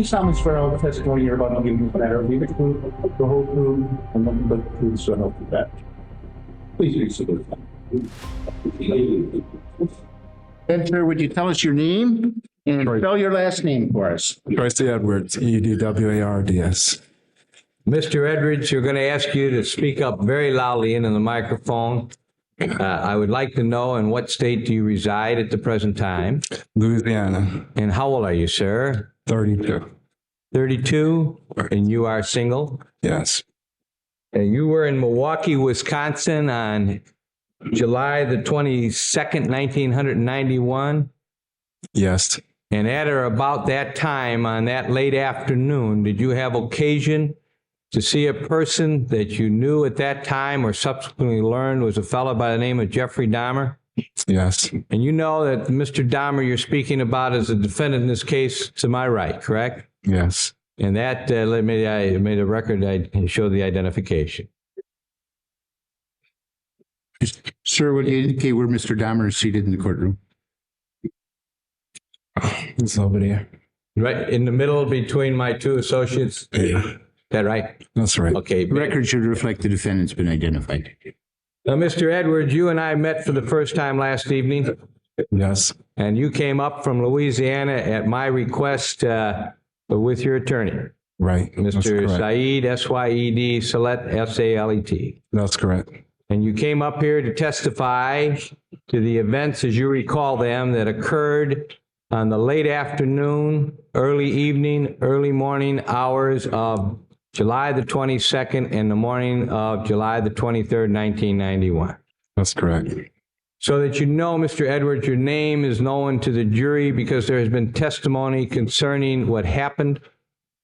you summons for all the testimony you're about to give me matter of the truth, the whole truth, and nothing but the truth, so help you God. Please be seated. Then, sir, would you tell us your name and spell your last name for us? Tracy Edwards, Edwards. Mr. Edwards, you're going to ask you to speak up very loudly into the microphone. I would like to know in what state do you reside at the present time? Louisiana. And how old are you, sir? 32. 32? And you are single? Yes. And you were in Milwaukee, Wisconsin on July the 22nd, 1991? Yes. And at or about that time, on that late afternoon, did you have occasion to see a person that you knew at that time or subsequently learned was a fellow by the name of Jeffrey Dahmer? Yes. And you know that Mr. Dahmer you're speaking about is a defendant in this case to my right, correct? Yes. And that made a record, I showed the identification. Sir, would you indicate where Mr. Dahmer is seated in the courtroom? It's over there. Right in the middle between my two associates? Yeah. Is that right? That's right. Okay. The record should reflect the defendant's been identified. Now, Mr. Edwards, you and I met for the first time last evening. Yes. And you came up from Louisiana at my request with your attorney. Right. Mr. Syed, S-Y-E-D, Salet, S-A-L-E-T. That's correct. And you came up here to testify to the events, as you recall them, that occurred on the late afternoon, early evening, early morning hours of July the 22nd and the morning of July the 23rd, 1991. That's correct. So that you know, Mr. Edwards, your name is known to the jury because there has been testimony concerning what happened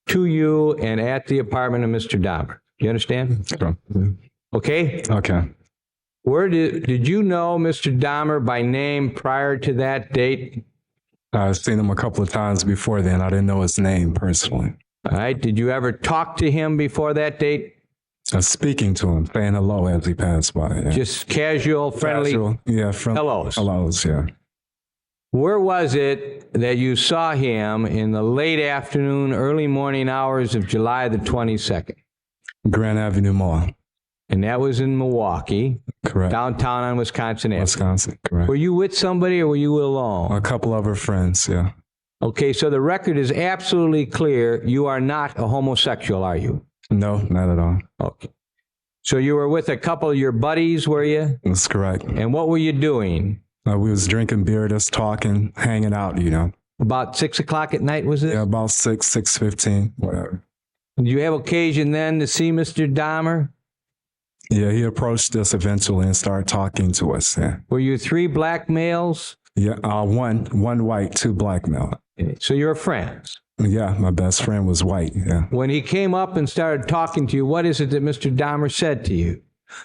to you and at the apartment of Mr. Dahmer. You understand? Okay? Okay. Where did you know Mr. Dahmer by name prior to that date? I've seen him a couple of times before then. I didn't know his name personally. All right. Did you ever talk to him before that date? Speaking to him, saying hello as he passed by. Yeah. Just casual, friendly hellos. Hellos, yeah. Where was it that you saw him in the late afternoon, early morning hours of July the 22nd? Grand Avenue Mall. And that was in Milwaukee. Correct. Downtown on Wisconsin Avenue. Wisconsin, correct. Were you with somebody or were you alone? A couple of our friends, yeah. Okay, so the record is absolutely clear. You are not a homosexual, are you? No, not at all. Okay. So you were with a couple of your buddies, were you? That's correct. And what were you doing? We was drinking beer, just talking, hanging out, you know. About 6 o'clock at night, was it? Yeah, about 6:15, whatever. Did you have occasion then to see Mr. Dahmer? Yeah, he approached us eventually and started talking to us. Yeah. Were you three black males? Yeah, one white, two black male. So you're friends? Yeah, my best friend was white, yeah. When he came up and started talking to you, what is it that Mr. Dahmer said to you?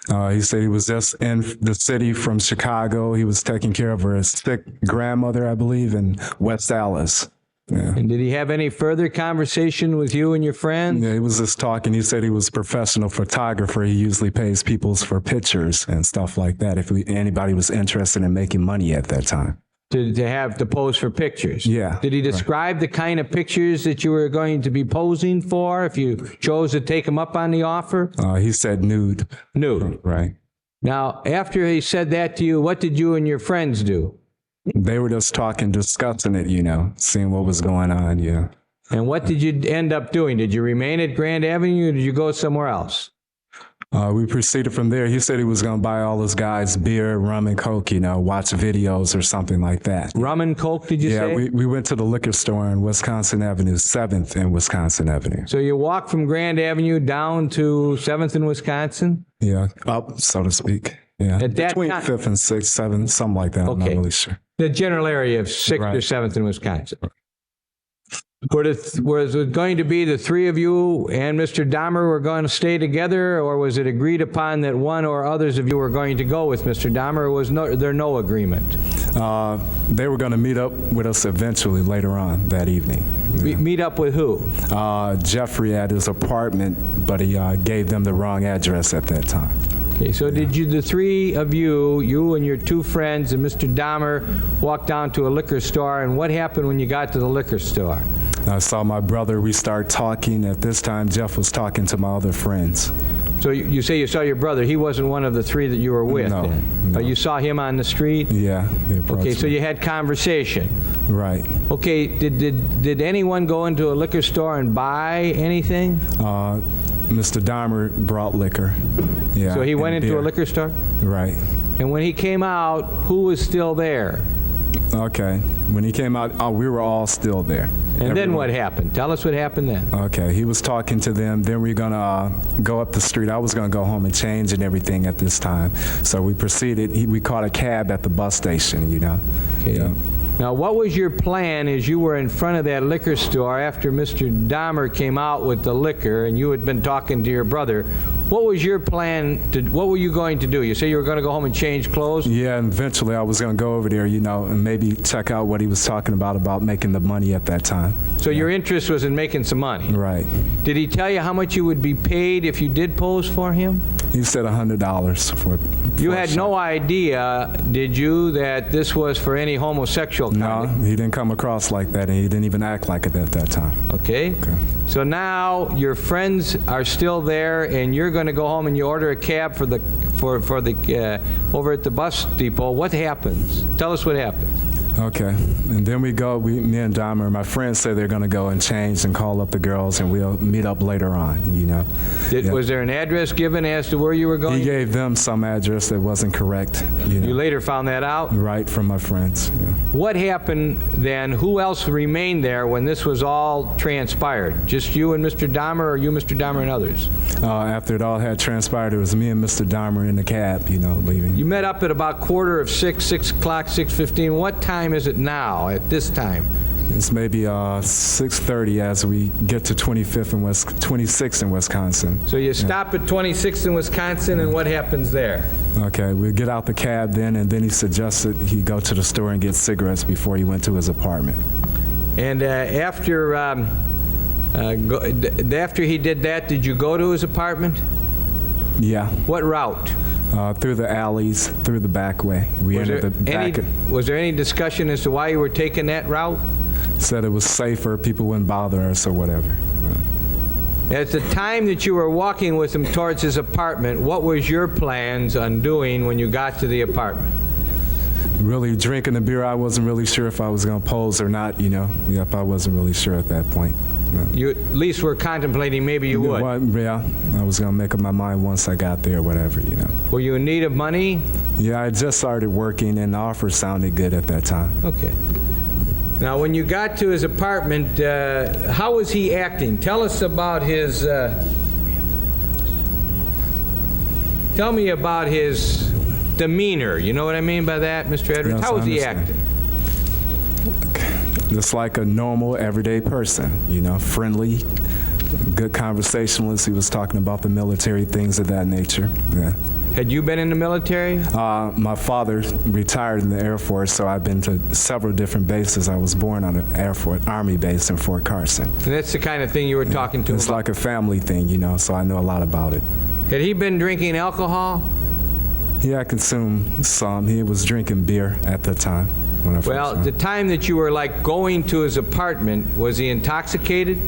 He said he was just in the city from Chicago. He was taking care of her sick grandmother, I believe, in West Allis. Yeah. And did he have any further conversation with you and your friends? Yeah, he was just talking. He said he was a professional photographer. He usually pays people for pictures and stuff like that if anybody was interested in making money at that time. To have to pose for pictures? Yeah. Did he describe the kind of pictures that you were going to be posing for if you chose to take him up on the offer? He said nude. Nude. Right. Now, after he said that to you, what did you and your friends do? They were just talking, discussing it, you know, seeing what was going on, yeah. And what did you end up doing? Did you remain at Grand Avenue or did you go somewhere else? We proceeded from there. He said he was going to buy all his guys beer, rum, and Coke, you know, watch videos or something like that. Rum and Coke, did you say? Yeah, we went to the liquor store on Wisconsin Avenue, 7th and Wisconsin Avenue. So you walked from Grand Avenue down to 7th and Wisconsin? Yeah, up, so to speak. Yeah, at that between 5th and 6th, 7th, something like that. Okay. I'm not really sure. The general area of 6th Right. or 7th in Wisconsin. Was it going to be the three of you and Mr. Dahmer were going to stay together, or was it agreed upon that one or others of you were going to go with Mr. Dahmer, or was there no agreement? They were going to meet up with us eventually later on that evening. Meet up with who? Jeffrey at his apartment, but he gave them the wrong address at that time. Okay, so did you, the three of you and your two friends and Mr. Dahmer, walk down to a liquor store, and what happened when you got to the liquor store? I saw my brother. We start talking. At this time, Jeff was talking to my other friends. So you say you saw your brother. He wasn't one of the three that you were with? No, then? no. You saw him on the street? Yeah. He approached Okay, so me. you had conversation. Right. Okay, did anyone go into a liquor store and buy anything? Mr. Dahmer brought liquor. Yeah. So he went and into a beer. liquor store? Right. And when he came out, who was still there? Okay. When he came out, we were all still there. And then what happened? Tell us what happened then. Okay, he was talking to them. Then we are gonna go up the street. I was gonna go home and change and everything at this time. So we proceeded. We caught a cab at the bus station. You know. Okay. Yeah. Now, what was your plan as you were in front of that liquor store after Mr. Dahmer came out with the liquor and you had been talking to your brother? What was your plan? What were you going to do? You say you were going to go home and change clothes? Yeah, and eventually I was going to go over there, you know, and maybe check out what he was talking about making the money at that time. So your interest was in making some money? Right. Did he tell you how much you would be paid if you did pose for him? He said $100 for You a had shot. no idea, did you, that this was for any homosexual No, conduct? he didn't come across like that, and he didn't even act like it at that time. Okay. Okay. So now your friends are still there, and you're going to go home and you order a cab for the over at the bus depot. What happens? Tell us what happens. Okay, and then me and Dahmer, my friends say they're going to go and change and call up the girls, and we'll meet up later on, you know. Yeah. Was there an address given as to where you were going? He gave them some address that wasn't correct, you know. You later found that out? Right, from my friends, yeah. What happened then? Who else remained there when this was all transpired? Just you and Mr. Dahmer, or you, Mr. Dahmer, and others? After it all had transpired, it was me and Mr. Dahmer in the cab, you know, leaving. You met up at about 6 o'clock, 6:15. What time is it now, at this time? It's maybe 6:30 as we get to 26th in Wisconsin. So you stop at 26th in Wisconsin, and what happens there? Okay, we get out the cab then, and then he suggested he go to the store and get cigarettes before he went to his apartment. And after he did that, did you go to his apartment? Yeah. What route? Through the alleys, through the back way. We Was entered the there, back. was there any discussion as to why you were taking that route? Said it was safer, people wouldn't bother us or whatever. At the time that you were walking with him towards his apartment, what was your plans on doing when you got to the apartment? Really drinking the beer, I wasn't really sure if I was going to pose or not, you know. Yep, I wasn't really sure at that point. No. You at least were contemplating maybe you would. Well, yeah, I was going to make up my mind once I got there, whatever, you know. Were you in need of money? Yeah, I just started working, and the offer sounded good at that time. Okay. Now, when you got to his apartment, how was he acting? Tell us about his... tell me about his demeanor. You know what I mean by that, Mr. Edwards? Yes, how was I he understand. acting? Just like a normal, everyday person, you know, friendly, good conversationalist. He was talking about the military, things of that nature, yeah. Had you been in the military? My father retired in the Air Force, so I've been to several different bases. I was born on an Army base in Fort Carson. And that's the kind of thing you were talking to him It's about. like a family thing, you know, so I know a lot about it. Had he been drinking alcohol? Yeah, I consumed some. He was drinking beer at the time when I first Well, met. the time that you were like going to his apartment, was he intoxicated?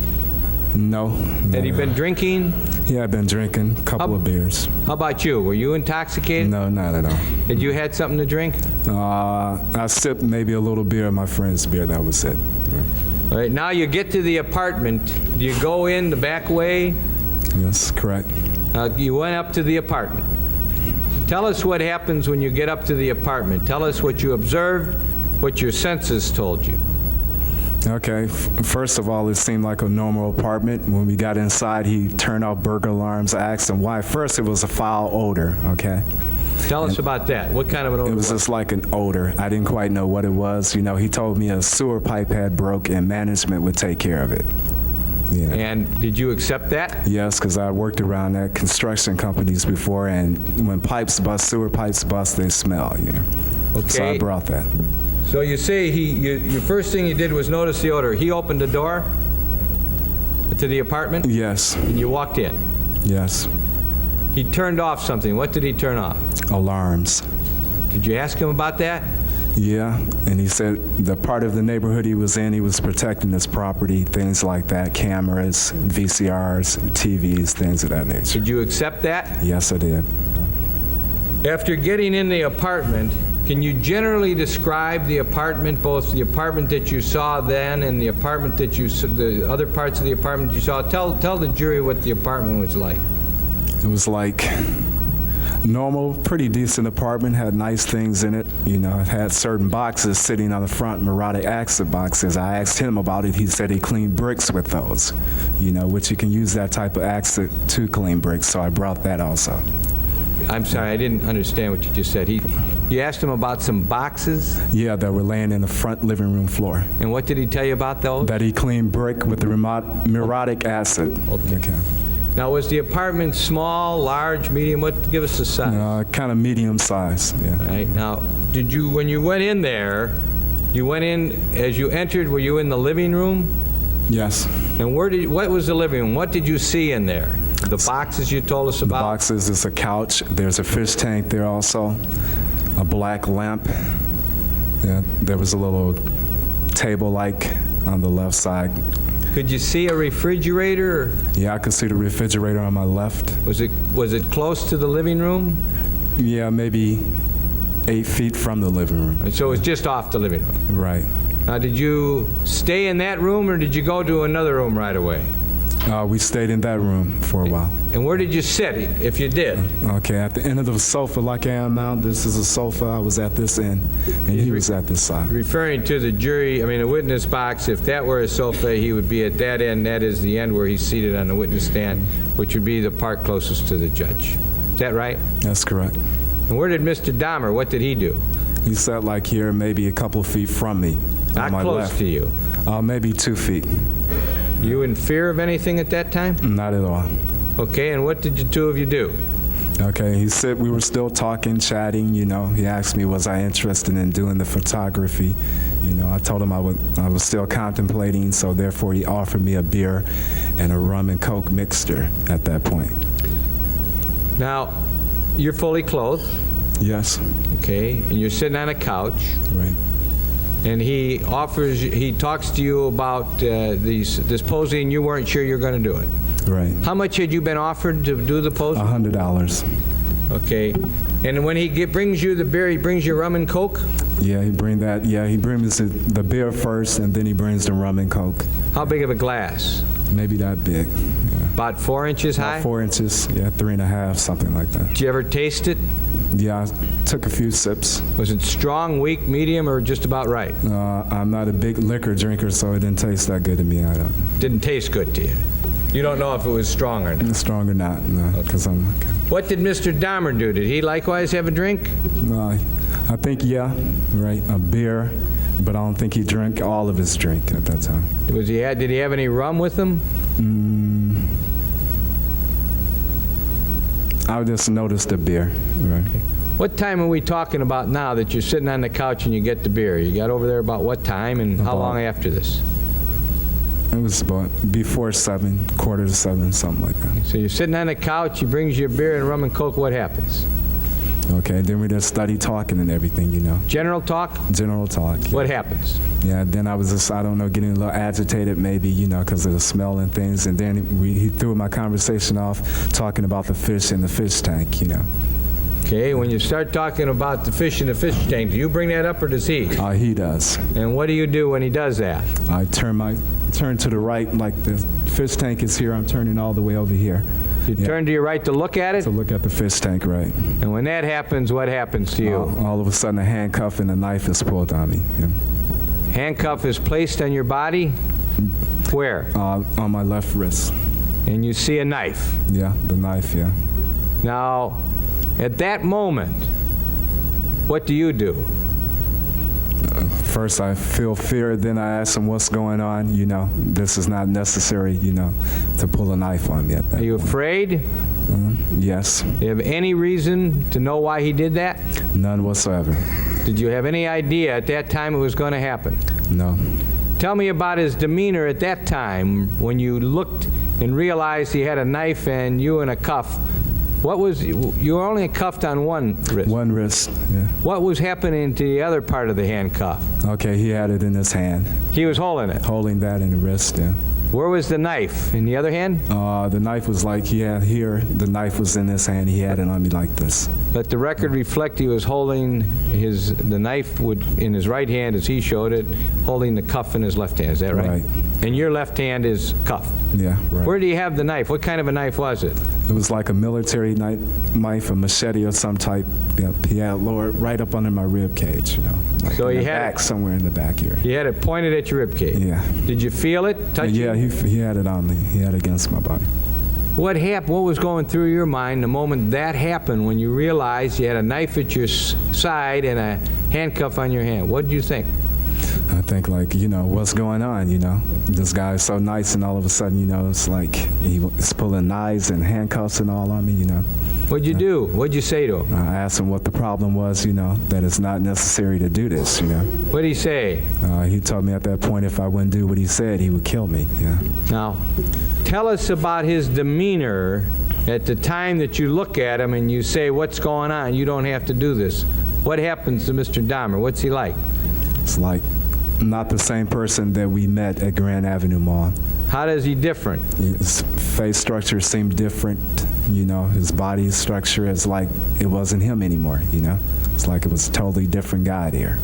No. Had he been drinking? Yeah, I've been drinking a couple of beers. How about you? Were you intoxicated? No, not at all. Had you had something to drink? I sipped maybe a little beer of my friend's beer. That was it. Yeah. All right, now you get to the apartment. Do you go in the back way? Yes, correct. You went up to the apartment. Tell us what happens when you get up to the apartment. Tell us what you observed, what your senses told you. Okay, first of all, it seemed like a normal apartment. When we got inside, he turned off burglar alarms. I asked him why. First, it was a foul odor, okay? Tell us about that. What kind of an odor? It was just like an odor. I didn't quite know what it was. You know, he told me a sewer pipe had broke and management would take care of it. Yeah. And did you accept that? Yes, because I worked around at construction companies before, and when pipes bust, sewer pipes bust, they smell, you know. Okay. So I brought that. So you say your first thing you did was notice the odor. He opened the door to the apartment? Yes, And you walked in. yes. He turned off something. What did he turn off? Alarms. Did you ask him about that? Yeah, and he said the part of the neighborhood he was in, he was protecting his property, things like that, cameras, VCRs, TVs, things of that nature. Did you accept that? Yes, I did. After getting in the apartment, can you generally describe the apartment, both the apartment that you saw then and the apartment that the other parts of the apartment you saw? Tell the jury what the apartment was like. It was like normal, pretty decent apartment, had nice things in it. You know, it had certain boxes sitting on the front, neurotic acid boxes. I asked him about it. He said he cleaned bricks with those, you know, which you can use that type of acid to clean bricks, so I brought that also. I'm sorry, I didn't understand what you just said. You asked him about some boxes? Yeah, that were laying in the front living room floor. And what did he tell you about those? That he cleaned brick with the neurotic acid. Okay. Now, was the apartment small, large, medium? Give us the size. Kind of medium size, yeah. All right. Now, when you went in there, you went in, as you entered, were you in the living room? Yes. And what was the living room? What did you see in there? The boxes you told us about? The boxes, is a couch. There's a fish tank there also, a black lamp. Yeah, there was a little table-like on the left side. Could you see a refrigerator? Or? Yeah, I could see the refrigerator on my left. Was it close to the living room? Yeah, maybe 8 feet from the living room. So it was just off the living room? Right. Now, did you stay in that room, or did you go to another room right away? We stayed in that room for a while. And where did you sit, if you did? Okay, at the end of the sofa like I am now, this is a sofa. I was at this end, and he was at this side. Referring to the jury, I mean, a witness box, if that were a sofa, he would be at that end. That is the end where he's seated on the witness stand, which would be the part closest to the judge. Is that right? That's correct. And where did Mr. Dahmer, what did he do? He sat like here, maybe a couple of feet from me. Not close to you? Maybe 2 feet. You in fear of anything at that time? Not at all. Okay, and what did the two of you do? Okay, he said we were still talking, chatting, you know. He asked me, was I interested in doing the photography? You know, I told him I was still contemplating, so therefore he offered me a beer and a rum and Coke mixture at that point. Now, you're fully clothed. Yes. Okay, and you're sitting on a couch. Right. And he talks to you about this posing, and you weren't sure you're going to do it. Right. How much had you been offered to do the posing? $100. Okay. And when he brings you the beer, he brings you rum and Coke? Yeah, he brings the beer first, and then he brings the rum and Coke. How big of a glass? Maybe that big. Yeah. About 4 inches high? About 4 inches, yeah, 3.5, something like that. Did you ever taste it? Yeah, I took a few sips. Was it strong, weak, medium, or just about right? I'm not a big liquor drinker, so it didn't taste that good to me. Didn't taste good to you? You don't know if it was strong or not? Strong or not, no, because I'm... What did Mr. Dahmer do? Did he likewise have a drink? No, I think, yeah, right, a beer, but I don't think he drank all of his drink at that time. Did he have any rum with him? I just noticed the beer, right. Okay. What time are we talking about now that you're sitting on the couch and you get the beer? You got over there about what time, and how long after this? It was about before 7, 6:45, something like that. So you're sitting on the couch, he brings you a beer and rum and Coke, what happens? Okay, then we just started talking and everything, you know. General talk? General talk. Yeah. What happens? Yeah, then I was just, I don't know, getting a little agitated maybe, you know, because of the smell and things. And then he threw my conversation off talking about the fish in the fish tank, you know. Okay, when you start talking about the fish in the fish tank, do you bring that up or does he? He does. And what do you do when he does that? I turn to the right, like the fish tank is here, I'm turning all the way over here. You turn to your right to look at it? To look at the fish tank, right. And when that happens, what happens to you? All of a sudden, a handcuff and a knife is pulled on me. Yeah. Handcuff is placed on your body? Where? On my left wrist. And you see a knife? Yeah, the knife, yeah. Now, at that moment, what do you do? First, I feel fear, then I ask him what's going on. You know, this is not necessary, you know, to pull a knife on me at that point. Are you afraid? Yes. Do you have any reason to know why he did that? None whatsoever. Did you have any idea at that time it was going to happen? No. Tell me about his demeanor at that time when you looked and realized he had a knife and you in a cuff. What was, you were only cuffed on one wrist. One wrist, yeah. What was happening to the other part of the handcuff? Okay, he had it in his hand. He was holding it. Holding that in the wrist, yeah. Where was the knife? In the other hand? The knife was like he had here. The knife was in his hand. He had it on me like this. Let the record reflect he was holding the knife in his right hand as he showed it, holding the cuff in his left hand. Is that right? Right. And your left hand is cuffed. Yeah, right. Where do you have the knife? What kind of a knife was it? It was like a military knife, a machete of some type. Yeah, he had it lowered right up under my rib cage, you know. Like So in he the had back, it- somewhere in the back here. You had it pointed at your rib cage. Yeah. Did you feel it? Touch Yeah, it? he had it on me. He had it against my body. What happened? What was going through your mind the moment that happened when you realized you had a knife at your side and a handcuff on your hand? What did you think? I think, like, you know, what's going on, you know? This guy is so nice, and all of a sudden, you know, it's like he's pulling knives and handcuffs and all on me, you know? What'd you do? What'd you say to him? I asked him what the problem was, you know, that it's not necessary to do this, you know? What'd he say? He told me at that point if I wouldn't do what he said, he would kill me, yeah. Now, tell us about his demeanor at the time that you look at him and you say, what's going on? You don't have to do this. What happens to Mr. Dahmer? What's he like? It's like not the same person that we met at Grand Avenue Mall. How does he different? His face structure seemed different, you know. His body structure is like it wasn't him anymore, you know. It's like it was a totally different guy there.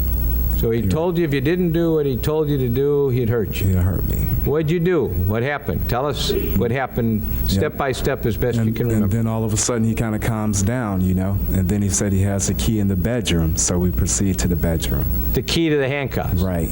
So he told you if you didn't do what he told you to do, he'd hurt you. He hurt me. What'd you do? What happened? Tell us what happened step by step as best you can And remember. then all of a sudden he kind of calms down, you know. And then he said he has a key in the bedroom, so we proceed to the bedroom. The key to the handcuffs. Right.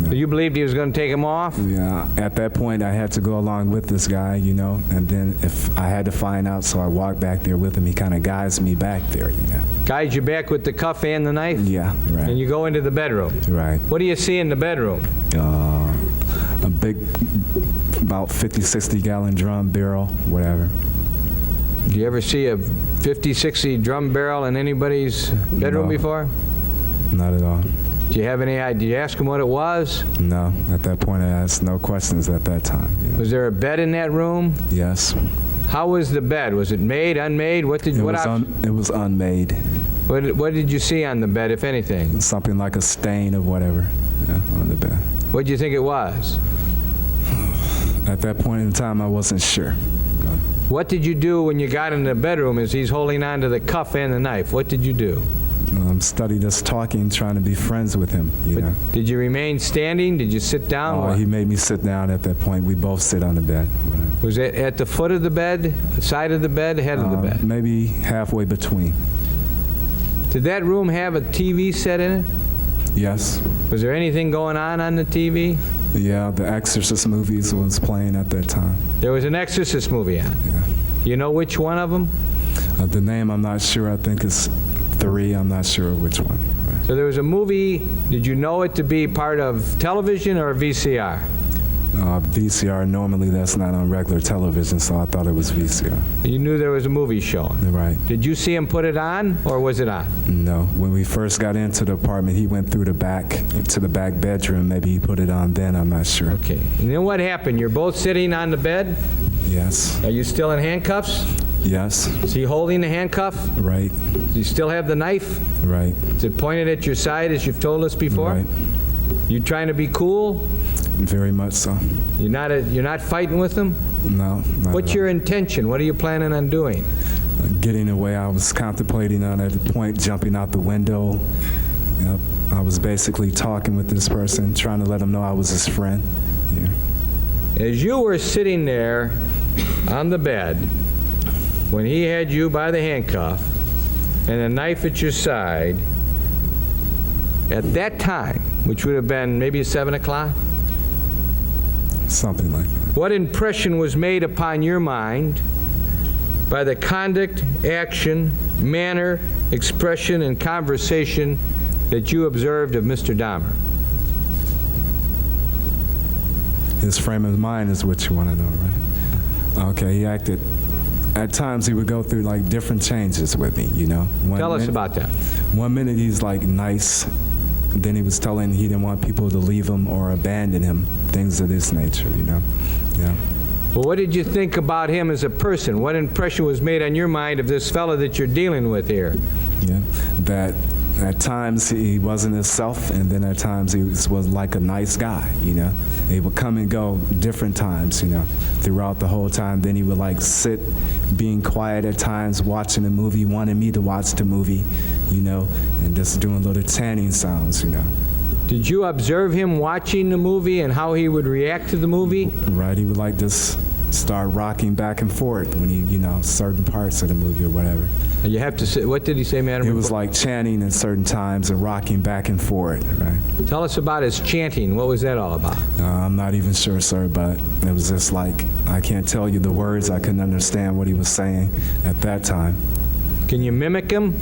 So you believed he was going to take him off? Yeah, at that point I had to go along with this guy, you know, and then if I had to find out, so I walked back there with him. He kind of guides me back there, you know. Guides you back with the cuff and the knife? Yeah, right. And you go into the bedroom. Right. What do you see in the bedroom? A big, about 50, 60 gallon drum barrel, whatever. Do you ever see a 50, 60 drum barrel in anybody's bedroom No. before? Not at all. Do you have any idea? Did you ask him what it was? No, at that point I asked no questions at that time. You know. Was there a bed in that room? Yes. How was the bed? Was it made, unmade? What did It what was, op- it was unmade. what did you see on the bed, if anything? Something like a stain of whatever, yeah, on the bed. What did you think it was? At that point in time, I wasn't sure. What did you do when you got in the bedroom as he's holding on to the cuff and the knife? What did you do? Studied us talking, trying to be friends with him, you know. Did you remain standing? Did you sit down? Oh, he made me sit down at that point. We both sit on the bed. Whatever. Was it at the foot of the bed, side of the bed, head of the bed? Maybe halfway between. Did that room have a TV set in it? Yes. Was there anything going on the TV? Yeah, the Exorcist movies was playing at that time. There was an Exorcist movie on. Yeah. You know which one of them? The name, I'm not sure. I think it's 3. I'm not sure which one. Right. So there was a movie. Did you know it to be part of television or a VCR? VCR, normally that's not on regular television, so I thought it was VCR. You knew there was a movie showing. Right. Did you see him put it on, or was it on? No. When we first got into the apartment, he went through the back to the back bedroom. Maybe he put it on then. I'm not sure. Okay. And then what happened? You're both sitting on the bed? Yes. Are you still in handcuffs? Yes. Is he holding the handcuff? Right. Do you still have the knife? Right. Is it pointed at your side, as you've told us before? Right. You trying to be cool? Very much so. You're not fighting with him? No. Not What's at your intention? What are you planning on doing? all. Getting away, I was contemplating on at the point jumping out the window. You know, I was basically talking with this person, trying to let him know I was his friend. Yeah. As you were sitting there on the bed, when he had you by the handcuff and a knife at your side, at that time, which would have been maybe 7 o'clock, Something like that. what impression was made upon your mind by the conduct, action, manner, expression, and conversation that you observed of Mr. Dahmer? His frame of mind is what you want to know, right? Okay, he acted. At times, he would go through like different changes with me, you know. Tell us about that. 1 minute he's like nice, then he was telling he didn't want people to leave him or abandon him, things of this nature, you know. Yeah. Well, what did you think about him as a person? What impression was made on your mind of this fellow that you're dealing with here? Yeah, that at times he wasn't himself, and then at times he was like a nice guy, you know. He would come and go different times, you know, throughout the whole time. Then he would like sit, being quiet at times, watching a movie, wanting me to watch the movie, you know, and just doing little chanting sounds, you know. Did you observe him watching the movie and how he would react to the movie? Right, he would like just start rocking back and forth when he, you know, certain parts of the movie or whatever. You have to say, what did he say, Madam? It was like chanting at certain times and rocking back and forth, right? Tell us about his chanting. What was that all about? I'm not even sure, sir, but it was just like, I can't tell you the words. I couldn't understand what he was saying at that time. Can you mimic him?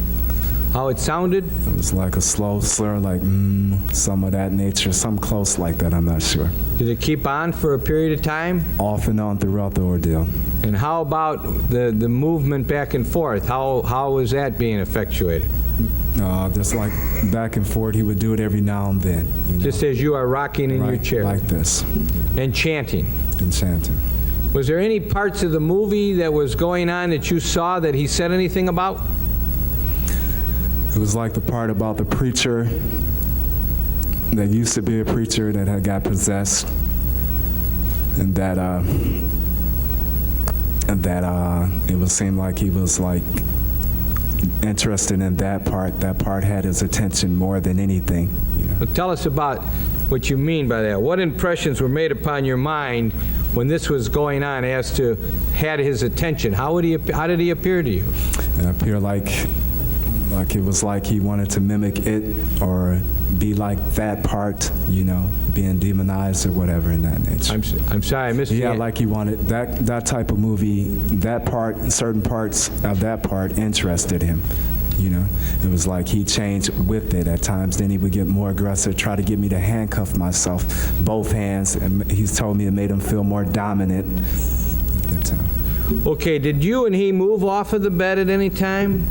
How it sounded? It was like a slow slur, like, some of that nature, some close like that, I'm not sure. Did it keep on for a period of time? Off and on throughout the ordeal. And how about the movement back and forth? How was that being effectuated? Just like back and forth, he would do it every now and then. You know? Just as you are rocking in your chair? Like this. And chanting? And chanting. Was there any parts of the movie that was going on that you saw that he said anything about? It was like the part about the preacher that used to be a preacher that had got possessed, and that it would seem like he was like interested in that part. That part had his attention more than anything. You know? Well, tell us about what you mean by that. What impressions were made upon your mind when this was going on as to had his attention? How did he appear to you? It appeared like it was like he wanted to mimic it or be like that part, you know, being demonized or whatever in that nature. I'm sorry, I missed Yeah, like he wanted that type of movie, that part, certain parts of that part interested him, you know. It was like he changed with it at times. Then he would get more aggressive, try to get me to handcuff myself, both hands, and he's told me it made him feel more dominant at that time. Okay, did you and he move off of the bed at any time?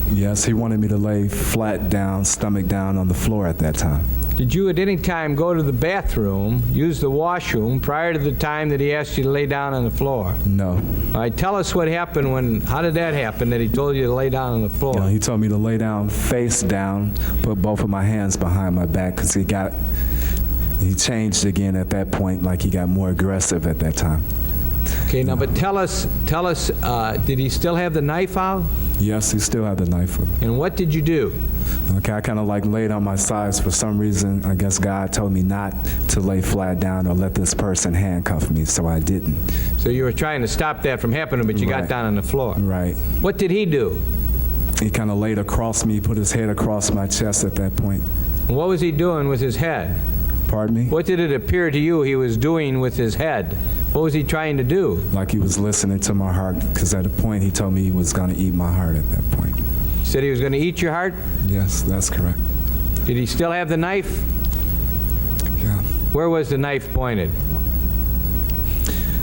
Yes, he wanted me to lay flat down, stomach down on the floor at that time. Did you at any time go to the bathroom, use the washroom, prior to the time that he asked you to lay down on the floor? No. All right, tell us what happened how did that happen that he told you to lay down on the floor? You know, he told me to lay down, face down, put both of my hands behind my back because he changed again at that point, like he got more aggressive at that time. Okay, now, but tell us, did he still have the knife out? Yes, he still had the knife with him. And what did you do? Okay, I kind of like laid on my sides. For some reason, I guess God told me not to lay flat down or let this person handcuff me, so I didn't. So you were trying to stop that from happening, but you got down on the floor. Right. What did he do? He kind of laid across me, put his head across my chest at that point. And what was he doing with his head? Pardon me? What did it appear to you he was doing with his head? What was he trying to do? Like he was listening to my heart, because at a point he told me he was going to eat my heart at that point. He said he was going to eat your heart? Yes, that's correct. Did he still have the knife? Yeah. Where was the knife pointed?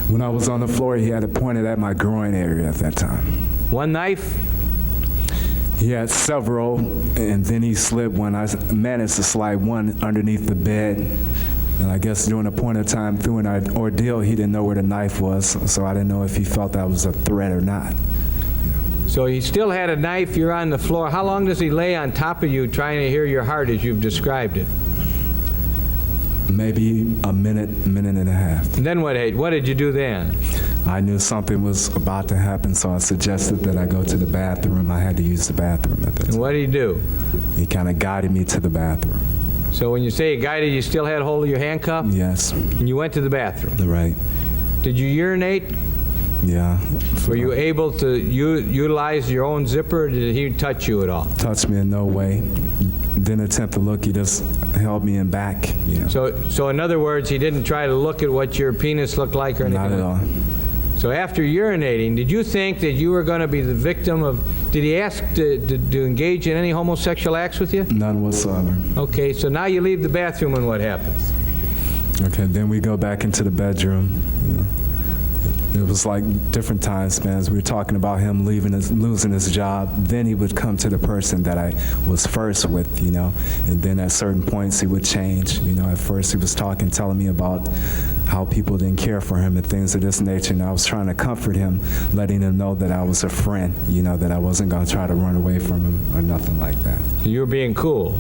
When I was on the floor, he had it pointed at my groin area at that time. One knife? He had several, and then he slid one. I managed to slide one underneath the bed. And I guess during a point of time through an ordeal, he didn't know where the knife was, so I didn't know if he felt that was a threat or not. So he still had a knife, you're on the floor. How long does he lay on top of you trying to hear your heart as you've described it? Maybe a minute and a half. And then what did you do then? I knew something was about to happen, so I suggested that I go to the bathroom. I had to use the bathroom at that time. And what did he do? He kind of guided me to the bathroom. So when you say he guided, you still had hold of your handcuff? Yes. And you went to the bathroom? Right. Did you urinate? Yeah. Were you able to utilize your own zipper, or did he touch you at all? Touched me in no way. Didn't attempt to look. He just held me in back. You know. So in other words, he didn't try to look at what your penis looked like or anything? Not at all. So after urinating, did you think that you were going to be the victim of, did he ask to engage in any homosexual acts with you? None whatsoever. Okay, so now you leave the bathroom and what happens? Okay, then we go back into the bedroom. You know. It was like different time spans. We were talking about him losing his job. Then he would come to the person that I was first with, and then at certain points he would change. At first he was telling me about how people didn't care for him and things of this nature, and I was trying to comfort him, letting him know that I was a friend, that I wasn't going to try to run away from him or nothing like that. You were being cool.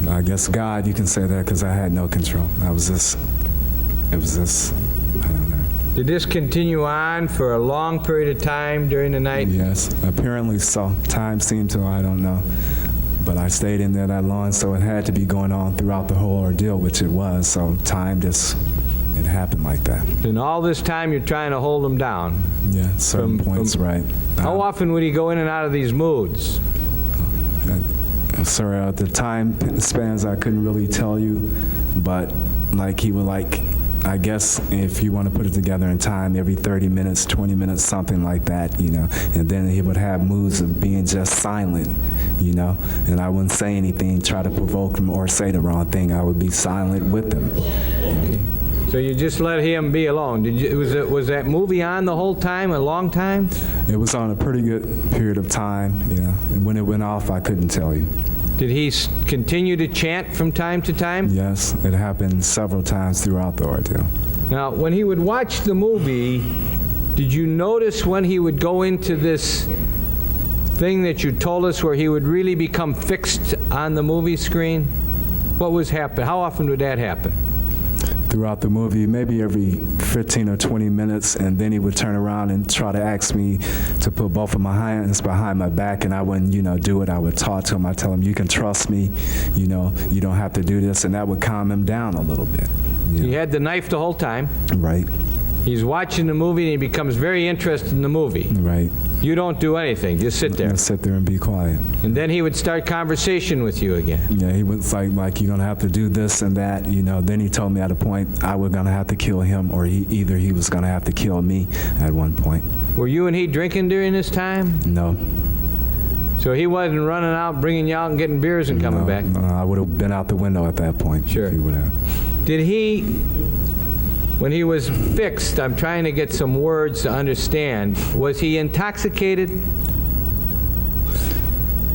I guess God, you can say that, because I had no control. It was just, I don't know. Did this continue on for a long period of time during the night? Yes, apparently so. Time seemed to, I don't know. But I stayed in there that long, so it had to be going on throughout the whole ordeal, which it was. So time just, it happened like that. And all this time you're trying to hold him down? Yeah, certain points, right. How often would he go in and out of these moods? Sir, at the time spans I couldn't really tell you, but like he would I guess if you want to put it together in time, every 30 minutes, 20 minutes, something like that, and then he would have moods of being just silent, and I wouldn't say anything, try to provoke him or say the wrong thing. I would be silent with him. Okay. So you just let him be alone. Was that movie on the whole time, a long time? It was on a pretty good period of time, and when it went off, I couldn't tell you. Did he continue to chant from time to time? Yes, it happened several times throughout the ordeal. Now, when he would watch the movie, did you notice when he would go into this thing that you told us where he would really become fixed on the movie screen? What was happening? How often would that happen? Throughout the movie, maybe every 15 or 20 minutes, and then he would turn around and try to ask me to put both of my hands behind my back, and I wouldn't, do it. I would talk to him. I'd tell him, you can trust me, you don't have to do this, and that would calm him down a little bit. He had the knife the whole time. Right. He's watching the movie, and he becomes very interested in the movie. Right. You don't do anything, just sit there. Just sit there and be quiet. And then he would start conversation with you again. Yeah, he was like you're going to have to do this and that, Then he told me at a point I was going to have to kill him, or he was going to have to kill me at one point. Were you and he drinking during this time? No. So he wasn't running out, bringing you out and getting beers and coming back? No, I would have been out the window at that point. Sure. If he would have. Did he, when he was fixed, I'm trying to get some words to understand, was he intoxicated?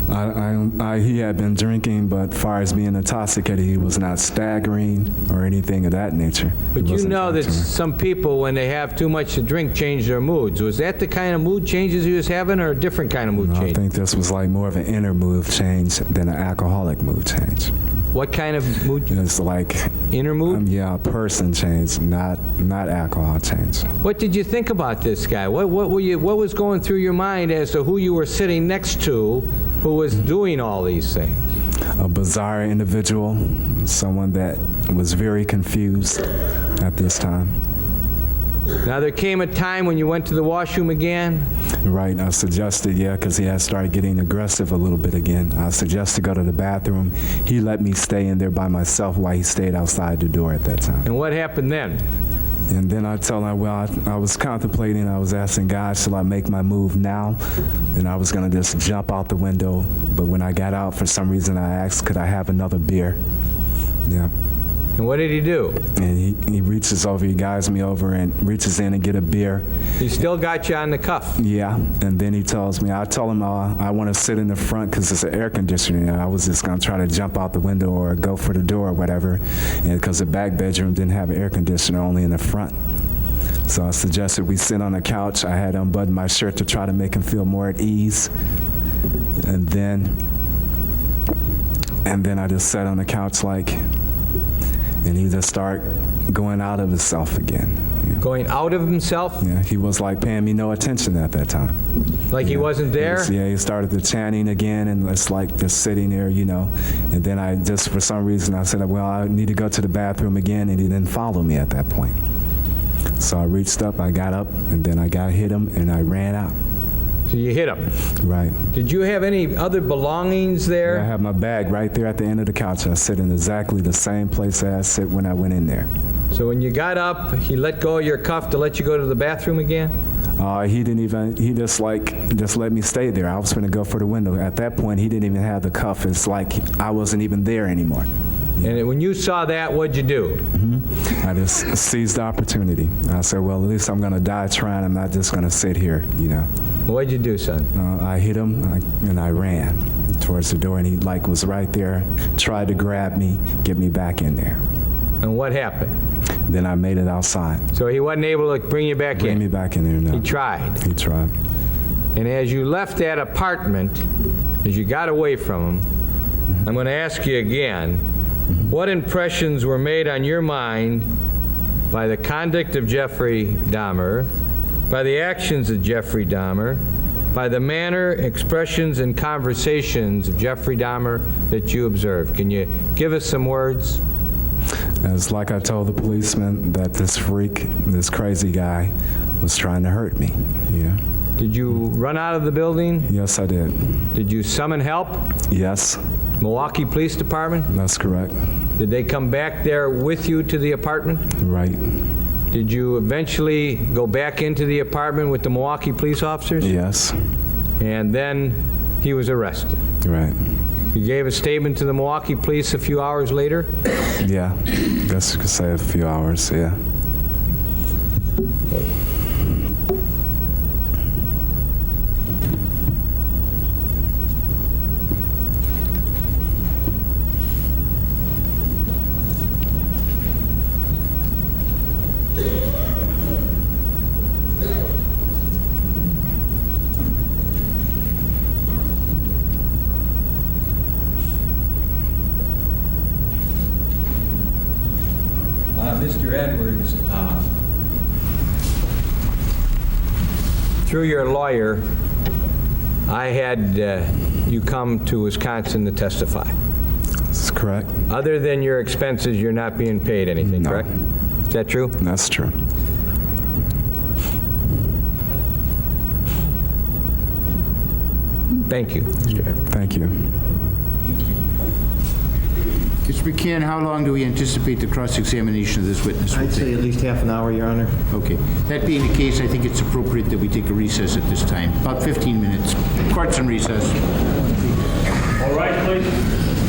He had been drinking, but as far as being intoxicated, he was not staggering or anything of that nature. But you know that some people, when they have too much to drink, change their moods. Was that the kind of mood changes he was having, or a different kind of mood change? I think this was like more of an inner mood change than an alcoholic mood change. What kind of mood? It's like inner mood? Yeah, person change, not alcohol change. What did you think about this guy? What was going through your mind as to who you were sitting next to, who was doing all these things? A bizarre individual, someone that was very confused at this time. Now, there came a time when you went to the washroom again? Right, I suggested, because he had started getting aggressive a little bit again. I suggested to go to the bathroom. He let me stay in there by myself while he stayed outside the door at that time. And what happened then? And then I told him, I was contemplating, I was asking God, shall I make my move now? And I was going to just jump out the window. But when I got out, for some reason, I asked, could I have another beer? Yeah. And what did he do? And he reaches over, he guides me over and reaches in and get a beer. He still got you on the cuff? Yeah, and then he tells me, I told him I want to sit in the front because it's an air conditioner, and I was just going to try to jump out the window or go for the door or whatever, and because the back bedroom didn't have an air conditioner, only in the front. So I suggested we sit on the couch. I had unbuttoned my shirt to try to make him feel more at ease, and then I just sat on the couch and he just started going out of himself again. Going out of himself? Yeah, he was paying me no attention at that time. Like he wasn't there? He started the chanting again, and it's just sitting there, And then I just, for some reason, I said, well, I need to go to the bathroom again, and he didn't follow me at that point. So I reached up, I got up, and then I hit him, and I ran out. So you hit him? Right. Did you have any other belongings there? I have my bag right there at the end of the couch. I sit in exactly the same place I sit when I went in there. So when you got up, he let go of your cuff to let you go to the bathroom again? He didn't even, he just let me stay there. I was going to go for the window. At that point, he didn't even have the cuff. It's like I wasn't even there anymore. And when you saw that, what'd you do? I just seized the opportunity. I said, well, at least I'm going to die trying. I'm not just going to sit here, you know. What'd you do, son? I hit him, and I ran towards the door, and he was right there, tried to grab me, get me back in there. And what happened? Then I made it outside. So he wasn't able to bring you back in? Bring me back in there, no. He tried? He tried. And as you left that apartment, as you got away from him, I'm going to ask you again, what impressions were made on your mind by the conduct of Jeffrey Dahmer, by the actions of Jeffrey Dahmer, by the manner, expressions, and conversations of Jeffrey Dahmer that you observed? Can you give us some words? It's like I told the policeman that this freak, this crazy guy, was trying to hurt me, yeah. Did you run out of the building? Yes, I did. Did you summon help? Yes. Milwaukee Police Department? That's correct. Did they come back there with you to the apartment? Right. Did you eventually go back into the apartment with the Milwaukee police officers? Yes. And then he was arrested. Right. You gave a statement to the Milwaukee police a few hours later? Yeah. Guess you could say a few hours, yeah. Mr. Edwards, through your lawyer, I had you come to Wisconsin to testify. That's correct. Other than your expenses, you're not being paid anything, No. correct? Is that true? That's true. Thank you, Mr. Edwards. Thank you. Mr. McCann, how long do we anticipate the cross-examination of this witness will I'd say take? at least half an hour, Your Honor. Okay. That being the case, I think it's appropriate that we take a recess at this time, about 15 minutes. Court's in recess. All right, please.